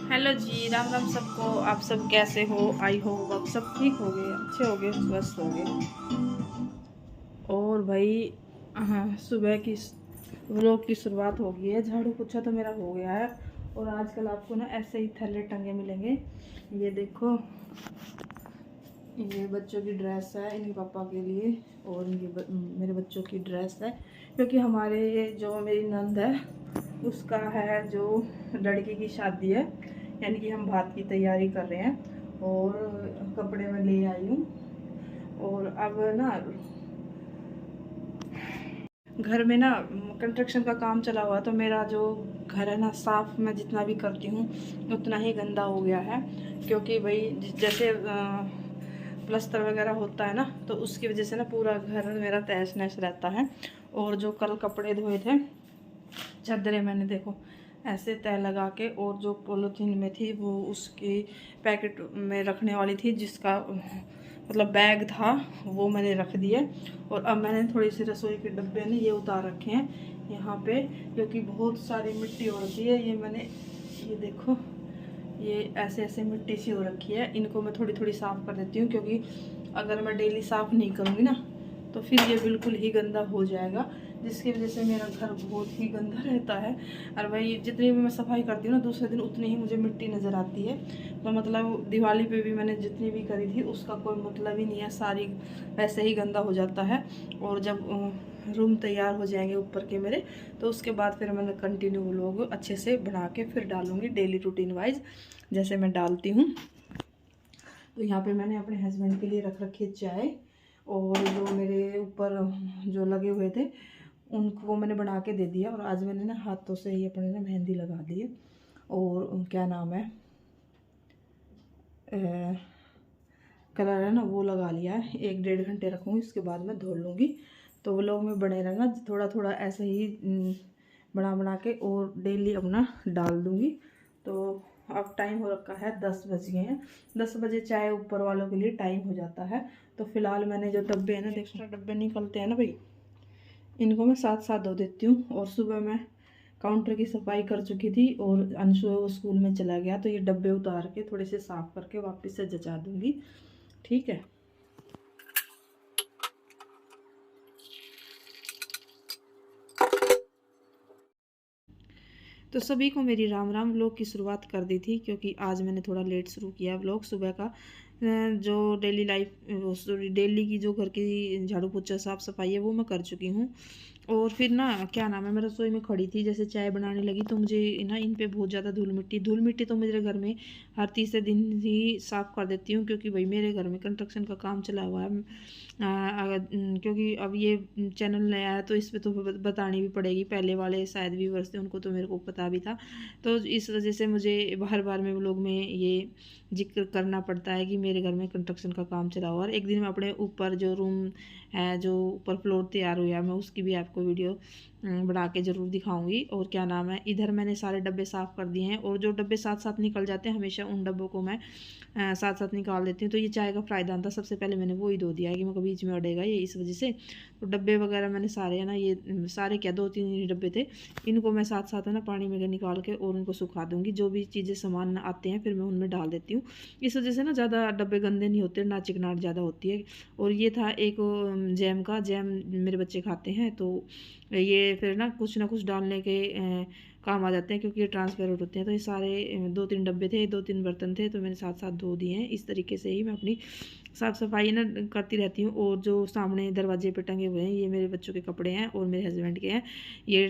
Hello जी, राम राम सबको। आप सब कैसे हो? आई हो आप सब ठीक हो गए, अच्छे हो गए, स्वस्थ हो गए। और भाई, हाँ, सुबह की व्लॉग की शुरुआत हो गई है। झाड़ू पोछा तो मेरा हो गया है। और आजकल आपको ना ऐसे ही थैले टंगे मिलेंगे। ये देखो, ये बच्चों की ड्रेस है, इनके पापा के लिए। और ये मेरे बच्चों की ड्रेस है, क्योंकि हमारे जो मेरी नंद है उसका है जो लड़की की शादी है, यानी कि हम भात की तैयारी कर रहे हैं। और कपड़े मैं ले आई हूँ। और अब ना घर में ना कंस्ट्रक्शन का काम चला हुआ, तो मेरा जो घर है ना, साफ़ मैं जितना भी करती हूँ उतना ही गंदा हो गया है। क्योंकि भाई जैसे प्लस्तर वगैरह होता है ना, तो उसकी वजह से ना पूरा घर मेरा तहस नहस रहता है। और जो कल कपड़े धोए थे, चादरें मैंने देखो ऐसे तय लगा के, और जो पॉलीथीन में थी वो उसकी पैकेट में रखने वाली थी, जिसका मतलब बैग था, वो मैंने रख दिए। और अब मैंने थोड़ी सी रसोई के डब्बे ने ये उतार रखे हैं यहाँ पे, क्योंकि बहुत सारी मिट्टी हो रखी है। ये मैंने, ये देखो, ये ऐसे ऐसे मिट्टी सी हो रखी है। इनको मैं थोड़ी थोड़ी साफ़ कर देती हूँ, क्योंकि अगर मैं डेली साफ़ नहीं करूँगी ना, तो फिर ये बिल्कुल ही गंदा हो जाएगा, जिसकी वजह से मेरा घर बहुत ही गंदा रहता है। और भाई जितनी भी मैं सफाई करती हूँ ना, दूसरे दिन उतनी ही मुझे मिट्टी नज़र आती है। तो मतलब दिवाली पे भी मैंने जितनी भी करी थी उसका कोई मतलब ही नहीं है, सारी वैसे ही गंदा हो जाता है। और जब रूम तैयार हो जाएंगे ऊपर के मेरे, तो उसके बाद फिर मैं कंटिन्यू लोग अच्छे से बना के फिर डालूँगी डेली रूटीन वाइज, जैसे मैं डालती हूँ। तो यहाँ पे मैंने अपने हस्बैंड के लिए रख रखी है चाय। और जो मेरे ऊपर जो लगे हुए थे उनको मैंने बना के दे दिया। और आज मैंने ना हाथों से ही अपने ना मेहंदी लगा दी है। और क्या नाम है, कलर है ना, वो लगा लिया है। 1 डेढ़ घंटे रखूँगी, उसके बाद मैं धो लूँगी। तो वो लोग में बने रहना, थोड़ा थोड़ा ऐसे ही बना बना के और डेली अपना डाल दूँगी। तो अब टाइम हो रखा है, 10 बज गए हैं। 10 बजे चाय ऊपर वालों के लिए टाइम हो जाता है। तो फिलहाल मैंने जो डब्बे हैं ना, एक्स्ट्रा डब्बे निकलते हैं ना भाई, इनको मैं साथ साथ धो देती हूँ। और सुबह मैं काउंटर की सफाई कर चुकी थी, और अंशु वो स्कूल में चला गया, तो ये डब्बे उतार के थोड़े से साफ़ करके वापस से जचा दूँगी। ठीक है। तो सभी को मेरी राम राम। व्लॉग की शुरुआत कर दी थी, क्योंकि आज मैंने थोड़ा लेट शुरू किया व्लॉग सुबह का। जो डेली लाइफ, सॉरी, डेली की जो घर की झाड़ू पोछा साफ़ सफाई है वो मैं कर चुकी हूँ। और फिर ना क्या नाम है, मैं रसोई में खड़ी थी, जैसे चाय बनाने लगी, तो मुझे ना इन पे बहुत ज़्यादा धूल मिट्टी तो मेरे घर में हर तीसरे दिन ही साफ़ कर देती हूँ, क्योंकि भाई मेरे घर में कंस्ट्रक्शन का काम चला हुआ है। क्योंकि अब ये चैनल नया है, तो इस पे तो बतानी भी पड़ेगी। पहले वाले शायद व्यूअर्स थे, उनको तो मेरे को पता भी था। तो इस वजह से मुझे बार बार में व्लॉग में ये जिक्र करना पड़ता है कि मेरे घर में कंस्ट्रक्शन का काम चला हुआ है। और एक दिन मैं अपने ऊपर जो रूम है, जो ऊपर फ्लोर तैयार हुआ है, मैं उसकी भी आपको वीडियो बना के ज़रूर दिखाऊंगी। और क्या नाम है, इधर मैंने सारे डब्बे साफ़ कर दिए हैं। और जो डब्बे साथ साथ निकल जाते हैं, हमेशा उन डब्बों को मैं साथ साथ निकाल देती हूँ। तो ये चाय का फ़ायदा था, सबसे पहले मैंने वो ही धो दिया है कि मैं बीच में अड़ेगा ये, इस वजह से। तो डब्बे वगैरह मैंने सारे है ना, ये सारे क्या, 2-3 ही डब्बे थे, इनको मैं साथ साथ है ना पानी में निकाल के और उनको सुखा दूँगी। जो भी चीज़ें सामान आते हैं फिर मैं उनमें डाल देती हूँ। इस वजह से ना ज़्यादा डब्बे गंदे नहीं होते, ना चिकनाहट ज़्यादा होती है। और ये था एक जैम का, जैम मेरे बच्चे खाते हैं, तो ये फिर ना कुछ डालने के काम आ जाते हैं, क्योंकि ये ट्रांसपेरेंट होते हैं। तो ये सारे 2-3 डब्बे थे, 2-3 बर्तन थे, तो मैंने साथ साथ धो दिए हैं। इस तरीके से ही मैं अपनी साफ़ सफाई ना करती रहती हूँ। और जो सामने दरवाजे पे टंगे हुए हैं, ये मेरे बच्चों के कपड़े हैं और मेरे हस्बैंड के हैं। ये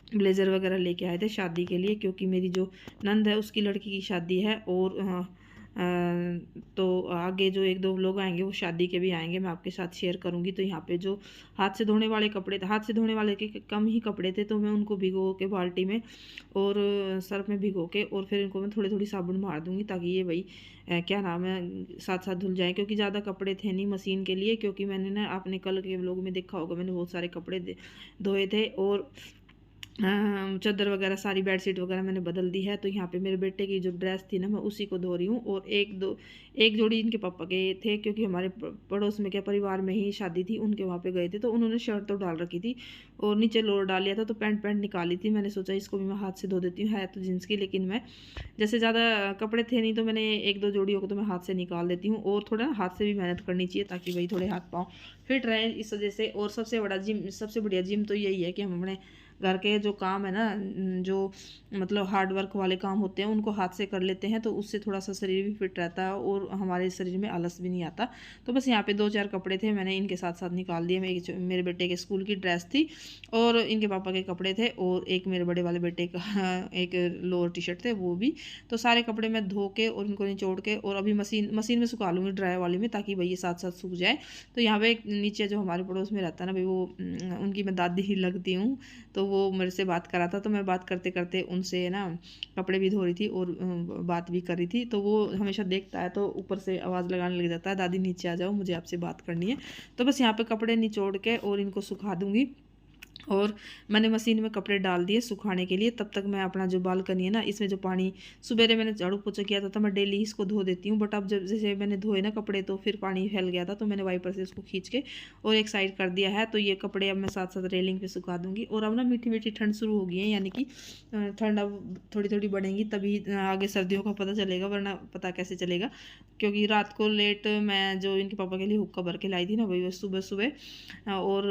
ब्लेज़र वगैरह लेके आए थे शादी के लिए, क्योंकि मेरी जो नंद है उसकी लड़की की शादी है। और तो आगे जो 1-2 लोग आएंगे वो शादी के भी आएंगे, मैं आपके साथ शेयर करूंगी। तो यहाँ पे जो हाथ से धोने वाले कपड़े थे, हाथ से धोने वाले के कम ही कपड़े थे, तो मैं उनको भिगो के बाल्टी में और सर्फ में भिगो के, और फिर इनको मैं थोड़ी थोड़ी साबुन मार दूंगी, ताकि ये भाई क्या नाम है, साथ साथ धुल जाए। क्योंकि ज़्यादा कपड़े थे नहीं मशीन के लिए, क्योंकि मैंने ना आपने कल के व्लॉग में देखा होगा, मैंने बहुत सारे कपड़े धोए थे। और चादर वगैरह सारी बेडशीट वगैरह मैंने बदल दी है। तो यहाँ पे मेरे बेटे की जो ड्रेस थी ना मैं उसी को धो रही हूँ। और एक जोड़ी इनके पापा के थे, क्योंकि हमारे पड़ोस में क्या परिवार में ही शादी थी, उनके वहाँ पे गए थे, तो उन्होंने शर्ट तो डाल रखी थी और नीचे लोअर डाल लिया था, तो पैंट निकाली थी। मैंने सोचा इसको भी मैं हाथ से धो देती हूँ, है तो जींस की, लेकिन मैं जैसे ज़्यादा कपड़े थे नहीं तो मैंने एक दो जोड़ियों को तो मैं हाथ से निकाल देती हूँ। और थोड़ा हाथ से भी मेहनत करनी चाहिए ताकि भाई थोड़े हाथ पाँव फिट रहे इस वजह से। और सबसे बढ़िया जिम तो यही है कि हम अपने घर के जो काम है ना, जो मतलब हार्ड वर्क वाले काम होते हैं उनको हाथ से कर लेते हैं, तो उससे थोड़ा सा शरीर भी फिट रहता है और हमारे शरीर में आलस भी नहीं आता। तो बस यहाँ पे 2-4 कपड़े थे, मैंने इनके साथ साथ निकाल दिए। मेरे बेटे के स्कूल की ड्रेस थी और इनके पापा के कपड़े थे और एक मेरे बड़े वाले बेटे का एक लोअर टी शर्ट थे वो भी। तो सारे कपड़े मैं धो के और इनको निचोड़ के और अभी मशीन में सुखा लूँगी, ड्राई वाली में, ताकि भाई ये साथ साथ सूख जाए। तो यहाँ पे नीचे जो हमारे पड़ोस में रहता है ना भाई, वो उनकी मैं दादी ही लगती हूँ, तो वो मेरे से बात कर रहा था, तो मैं बात करते करते उनसे ना कपड़े भी धो रही थी और बात भी कर रही थी। तो वो हमेशा देखता है तो ऊपर से आवाज़ लगाने लग जाता है, दादी नीचे आ जाओ मुझे आपसे बात करनी है। तो बस यहाँ पे कपड़े निचोड़ के और इनको सुखा दूँगी। और मैंने मशीन में कपड़े डाल दिए सुखाने के लिए। तब तक मैं अपना जो बालकनी है ना, इसमें जो पानी सवेरे मैंने झाड़ू पोछा किया था तो मैं डेली इसको धो देती हूँ, बट अब जब जैसे मैंने धोए ना कपड़े तो फिर पानी फैल गया था, तो मैंने वाइपर से उसको खींच के और एक साइड कर दिया है। तो ये कपड़े अब मैं साथ साथ रेलिंग पे सुखा दूँगी। और अब ना मीठी मीठी ठंड शुरू हो गई है, यानी कि ठंड अब थोड़ी थोड़ी बढ़ेगी तभी आगे सर्दियों का पता चलेगा, वरना पता कैसे चलेगा। क्योंकि रात को लेट मैं जो इनके पापा के लिए हुक्का भर के लाई थी ना भाई, वो सुबह सुबह और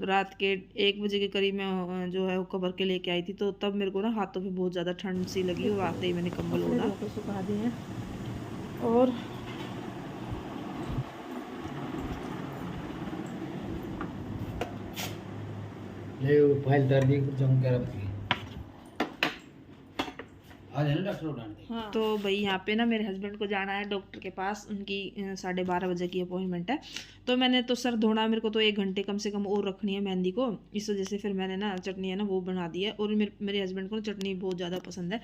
रात के 1 बजे के करीब मैं जो है हुक्का भर के लेके आई थी, तो तब मेरे को ना हाथों पे बहुत ज़्यादा ठंड सी लगी और आते ही मैंने कंबल ओढ़ा तो सुखा दिए हैं। और ले फाइल कर दी कुछ हम कह रहे आज है ना डॉक्टर उठाने। हाँ। तो भाई यहाँ पे ना मेरे हस्बैंड को जाना है डॉक्टर के पास, उनकी 12:30 बजे की अपॉइंटमेंट है। तो मैंने तो सर धोना, मेरे को तो 1 घंटे कम से कम और रखनी है मेहंदी को, इस वजह से फिर मैंने ना चटनी है ना वो बना दी है। और मेरे हस्बैंड को चटनी बहुत ज़्यादा पसंद है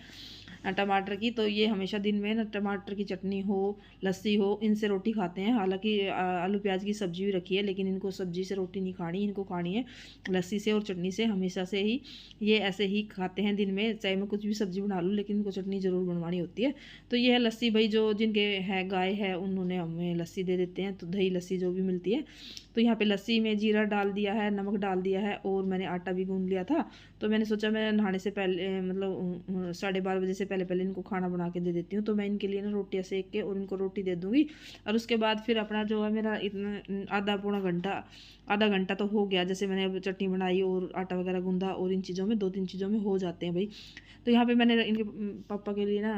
टमाटर की, तो ये हमेशा दिन में ना टमाटर की चटनी हो, लस्सी हो, इनसे रोटी खाते हैं। हालांकि आलू प्याज की सब्जी भी रखी है, लेकिन इनको सब्जी से रोटी नहीं खानी, इनको खानी है लस्सी से और चटनी से। हमेशा से ही ये ऐसे ही खाते हैं दिन में, चाहे मैं कुछ भी सब्जी बना लूँ लेकिन इनको चटनी ज़रूर बनवानी होती है। तो ये है लस्सी भाई, जो जिनके है गाय है उन्होंने हमें लस्सी दे देते हैं, तो दही लस्सी जो भी मिलती है। तो यहाँ पे लस्सी में जीरा डाल दिया है, नमक डाल दिया है और मैंने आटा भी गूंद लिया था। तो मैंने सोचा मैं नहाने से पहले मतलब 12:30 बजे से पहले पहले इनको खाना बना के दे देती हूँ। तो मैं इनके लिए ना रोटियाँ सेक के और इनको रोटी दे दूँगी। और उसके बाद फिर अपना जो है मेरा इतना आधा घंटा तो हो गया, जैसे मैंने अब चटनी बनाई और आटा वगैरह गूंदा, और इन चीज़ों में 2-3 चीज़ों में हो जाते हैं भाई। तो यहाँ पे मैंने इनके पापा के लिए ना,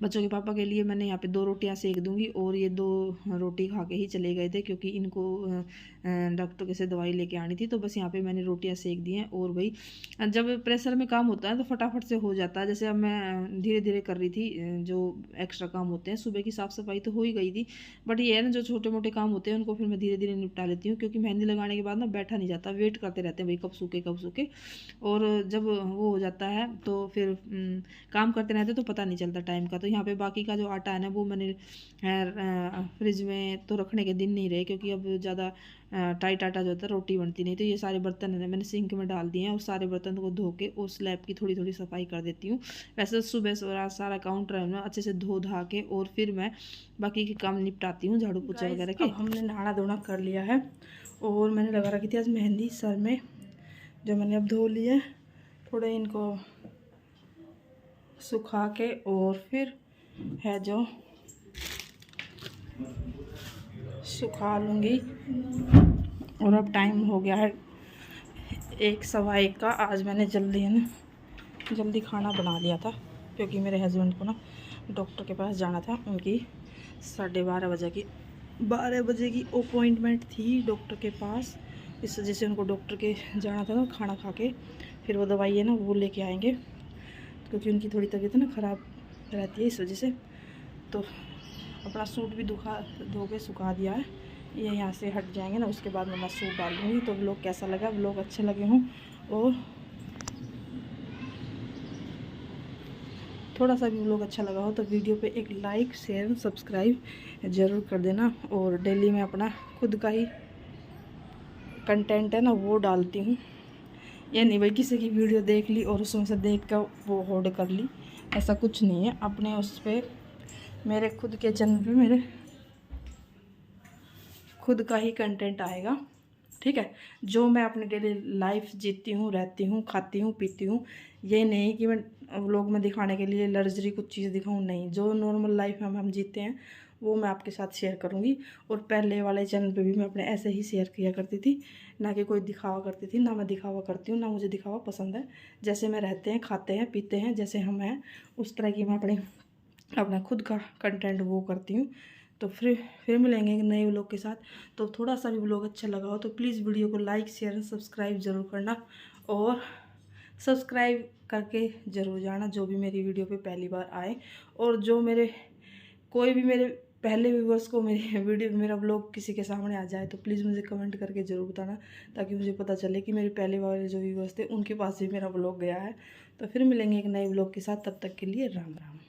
बच्चों के पापा के लिए मैंने यहाँ पे 2 रोटियाँ सेक दूँगी। और ये 2 रोटी खा के ही चले गए थे, क्योंकि इनको डॉक्टर के से दवाई लेके आनी थी। तो बस यहाँ पे मैंने रोटियाँ सेक दी हैं। और भाई जब प्रेशर में काम होता है तो फटाफट से हो जाता है। जैसे अब मैं धीरे धीरे कर रही थी, जो एक्स्ट्रा काम होते हैं, सुबह की साफ़ सफाई तो हो ही गई थी, बट ये है ना जो छोटे मोटे काम होते हैं उनको फिर मैं धीरे धीरे निपटा लेती हूँ, क्योंकि मेहंदी लगाने के बाद ना बैठा नहीं जाता, वेट करते रहते हैं भाई कब सूखे कब सूखे। और जब वो हो जाता है तो फिर काम करते रहते तो पता नहीं चलता टाइम का। तो यहाँ पे बाकी का जो आटा है ना वो मैंने फ्रिज में तो रखने के दिन नहीं रहे, क्योंकि अब ज़्यादा टाइट आटा जो होता है रोटी बनती नहीं। तो ये सारे बर्तन है मैंने सिंक में डाल दिए हैं और सारे बर्तन को धो के और स्लैब की थोड़ी थोड़ी सफाई कर देती हूँ। वैसे सुबह सारा काउंटर है ना अच्छे से धो धा के और फिर मैं बाकी के काम निपटाती हूँ, झाड़ू पोछा वगैरह के। हमने नहाना धोना कर लिया है और मैंने लगा रखी थी आज मेहंदी सर में, जो मैंने अब धो लिया। थोड़े इनको सुखा के और फिर है जो सुखा लूँगी। और अब टाइम हो गया है 1-1:15 का। आज मैंने जल्दी खाना बना लिया था, क्योंकि मेरे हस्बैंड को ना डॉक्टर के पास जाना था। उनकी 12:30 बजे की अपॉइंटमेंट थी डॉक्टर के पास, इस वजह से उनको डॉक्टर के जाना था। ना खाना खा के फिर वो दवाई है ना वो लेके आएंगे, क्योंकि उनकी थोड़ी तबीयत ना ख़राब रहती है इस वजह से। तो अपना सूट भी धो के सुखा दिया है, ये यहाँ से हट जाएंगे ना, उसके बाद मैं सूट डाल दूँगी। तो व्लॉग कैसा लगा, व्लॉग अच्छे लगे हों और थोड़ा सा भी व्लॉग अच्छा लगा हो तो वीडियो पे एक लाइक शेयर सब्सक्राइब ज़रूर कर देना। और डेली मैं अपना खुद का ही कंटेंट है ना वो डालती हूँ, ये नहीं भाई किसी की वीडियो देख ली और उसमें से देख कर वो होल्ड कर ली, ऐसा कुछ नहीं है। अपने उस पर मेरे खुद के चैनल पे मेरे खुद का ही कंटेंट आएगा, ठीक है। जो मैं अपनी डेली लाइफ जीती हूँ, रहती हूँ, खाती हूँ, पीती हूँ, ये नहीं कि मैं व्लॉग में दिखाने के लिए लग्जरी कुछ चीज़ दिखाऊँ, नहीं। जो नॉर्मल लाइफ हम जीते हैं वो मैं आपके साथ शेयर करूँगी। और पहले वाले चैनल पे भी मैं अपने ऐसे ही शेयर किया करती थी, ना कि कोई दिखावा करती थी। ना मैं दिखावा करती हूँ, ना मुझे दिखावा पसंद है। जैसे मैं रहते हैं, खाते हैं, पीते हैं, जैसे हम हैं उस तरह की मैं अपना खुद का कंटेंट वो करती हूँ। तो फिर मिलेंगे एक नए व्लॉग के साथ। तो थोड़ा सा भी व्लॉग अच्छा लगा हो तो प्लीज़ वीडियो को लाइक शेयर सब्सक्राइब ज़रूर करना, और सब्सक्राइब करके ज़रूर जाना जो भी मेरी वीडियो पे पहली बार आए। और जो कोई भी मेरे पहले व्यूवर्स को मेरा व्लॉग किसी के सामने आ जाए तो प्लीज़ मुझे कमेंट करके ज़रूर बताना, ताकि मुझे पता चले कि मेरे पहले वाले जो व्यूवर्स थे उनके पास भी मेरा व्लॉग गया है। तो फिर मिलेंगे एक नए व्लॉग के साथ, तब तक के लिए राम राम।